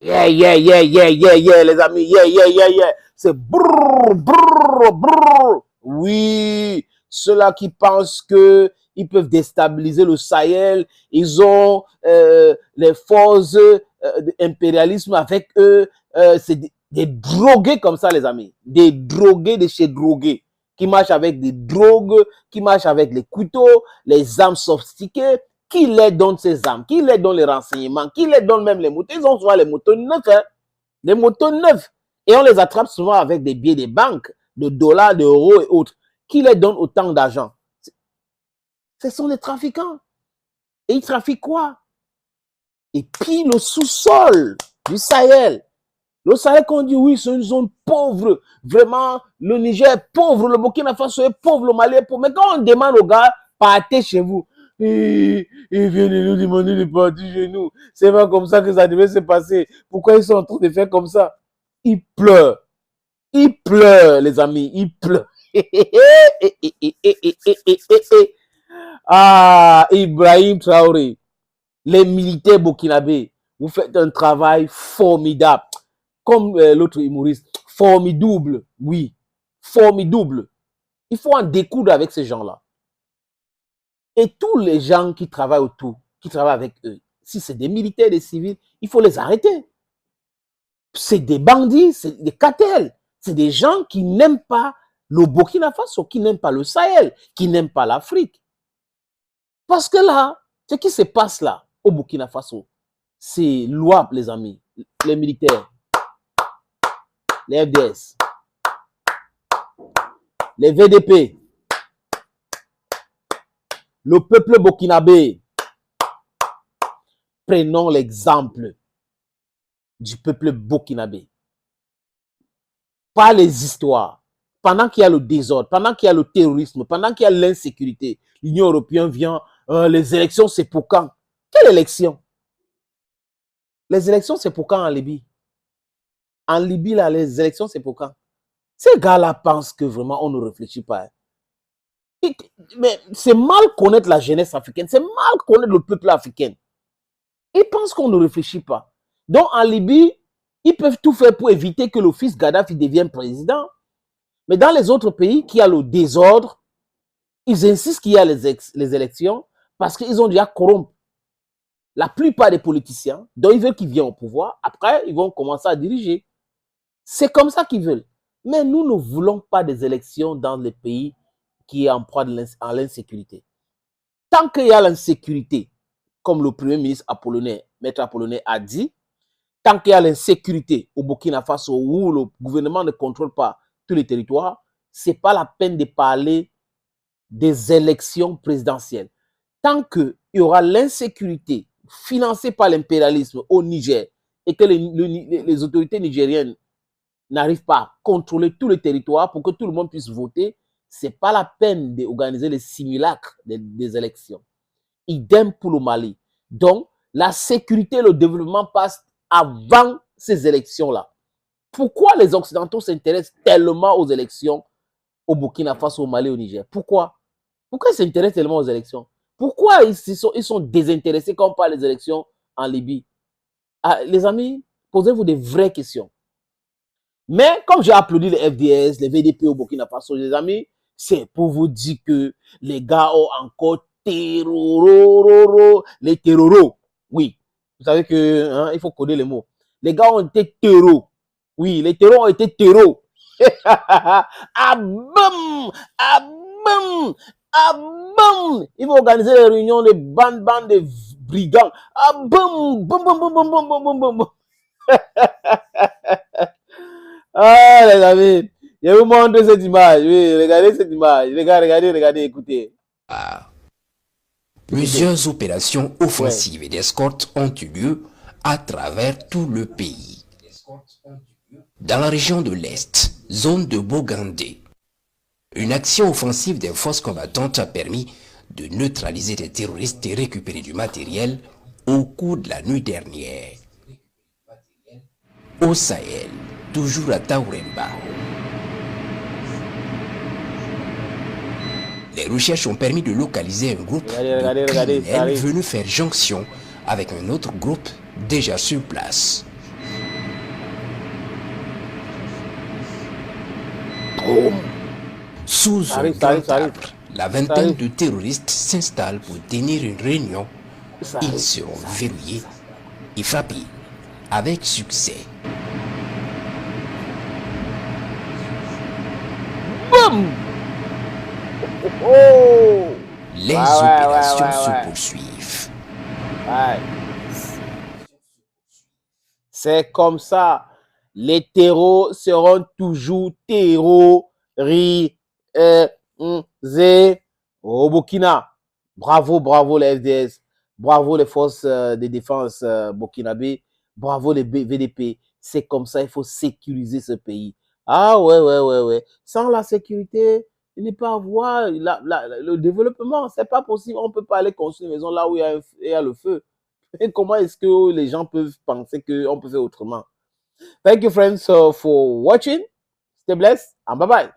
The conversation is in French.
Yeah, yeah, yeah, yeah, yeah, yeah, les amis. Yeah, yeah, yeah, yeah. C'est brrr, brrr, brrr. Oui, ceux-là qui pensent que ils peuvent déstabiliser le Sahel, ils ont les forces d'impérialisme avec eux. C'est des drogués comme ça, les amis. Des drogués de chez drogués qui marchent avec des drogues, qui marchent avec les couteaux, les armes sophistiquées. Qui les donne ces armes? Qui les donne les renseignements? Qui les donne même les motos? Ils ont souvent les motos neufs, hein? Les motos neufs. Et on les attrape souvent avec des billets des banques, de dollars, d'euros et autres. Qui les donne autant d'argent? Ce sont les trafiquants. Et ils trafiquent quoi? Et puis le sous-sol du Sahel. Le Sahel, qu'on dit oui, c'est une zone pauvre. Vraiment, le Niger est pauvre, le Burkina Faso est pauvre, le Mali est pauvre. Mais quand on demande aux gars, partez chez vous. Ils viennent nous demander de partir chez nous. C'est pas comme ça que ça devait se passer. Pourquoi ils sont en train de faire comme ça? Ils pleurent. Ils pleurent, les amis. Ils pleurent. Ah, Ibrahim Traoré, les militaires burkinabés, vous faites un travail formidable. Comme l'autre humoriste, formidable, oui, formidable. Il faut en découdre avec ces gens-là. Et tous les gens qui travaillent autour, qui travaillent avec eux, si c'est des militaires, des civils, il faut les arrêter. C'est des bandits, c'est des cartels, c'est des gens qui n'aiment pas le Burkina Faso, qui n'aiment pas le Sahel, qui n'aiment pas l'Afrique. Parce que là, ce qui se passe là, au Burkina Faso, c'est louable, les amis, les militaires, les FDS, les VDP, le peuple burkinabé. Prenons l'exemple du peuple burkinabé. Pas les histoires. Pendant qu'il y a le désordre, pendant qu'il y a le terrorisme, pendant qu'il y a l'insécurité, l'Union européenne vient, les élections, c'est pour quand? Quelle élection? Les élections, c'est pour quand en Libye? En Libye, là, les élections, c'est pour quand? Ces gars-là pensent que vraiment, on ne réfléchit pas. Mais c'est mal connaître la jeunesse africaine, c'est mal connaître le peuple africain. Ils pensent qu'on ne réfléchit pas. Donc, en Libye, ils peuvent tout faire pour éviter que le fils Gaddafi devienne président. Mais dans les autres pays qui a le désordre, ils insistent qu'il y a les élections parce qu'ils ont déjà corrompu la plupart des politiciens. Donc, ils veulent qu'ils viennent au pouvoir. Après, ils vont commencer à diriger. C'est comme ça qu'ils veulent. Mais nous ne voulons pas des élections dans les pays qui est en proie à l'insécurité. Tant qu'il y a l'insécurité, comme le premier ministre Apollonais, Maître Apollonais a dit, tant qu'il y a l'insécurité au Burkina Faso où le gouvernement ne contrôle pas tous les territoires, ce n'est pas la peine de parler des élections présidentielles. Tant qu'il y aura l'insécurité financée par l'impérialisme au Niger et que les autorités nigériennes n'arrivent pas à contrôler tous les territoires pour que tout le monde puisse voter, ce n'est pas la peine d'organiser les simulacres des élections. Idem pour le Mali. Donc, la sécurité et le développement passent avant ces élections-là. Pourquoi les Occidentaux s'intéressent tellement aux élections au Burkina Faso, au Mali, au Niger? Pourquoi? Pourquoi ils s'intéressent tellement aux élections? Pourquoi ils sont désintéressés quand on parle des élections en Libye? Ah, les amis, posez-vous des vraies questions. Mais comme j'ai applaudi les FDS, les VDP au Burkina Faso, les amis, c'est pour vous dire que les gars ont encore terrororo, les terroros. Oui, vous savez que hein, il faut coder les mots. Les gars ont été terreaux. Oui, les terreaux ont été terreaux. Ah boum, ah boum, ah boum. Ils vont organiser des réunions de bandes de brigands. Ah boum, boum, boum, boum, boum, boum, boum, boum, boum. Ah, les amis, je vais vous montrer cette image. Oui, regardez cette image. Regardez, écoutez. Plusieurs opérations offensives Ouais. et d'escorte ont eu lieu à travers tout le pays. Dans la région de l'Est, zone de Bogandé, une action offensive des forces combattantes a permis de neutraliser des terroristes et récupérer du matériel au cours de la nuit dernière. Au Sahel, toujours à Taouremba, les recherches ont permis de localiser un groupe de criminels venu faire jonction avec un autre groupe déjà sur place. Boum. Sous Ça un arrive, ça grand arrive, ça arrive. arbre, la Ça vingtaine arrive. de terroristes s'installent pour tenir une réunion. Ça Ils arrive. seront verrouillés et frappés avec succès. Boum. Oh. Les Ouais, opérations ouais. se poursuivent. Ouais. C'est comme ça. Les terreaux seront toujours terrorisés au Burkina. Bravo, bravo les FDS. Bravo les forces de défense burkinabé. Bravo les VDP. C'est comme ça, il faut sécuriser ce pays. Ah ouais. Sans la sécurité, il n'est pas avoir le développement. C'est pas possible. On ne peut pas aller construire une maison là où il y a le feu. Et comment est-ce que les gens peuvent penser qu'on peut faire autrement? Thank you, friends, for watching. Stay blessed and bye-bye.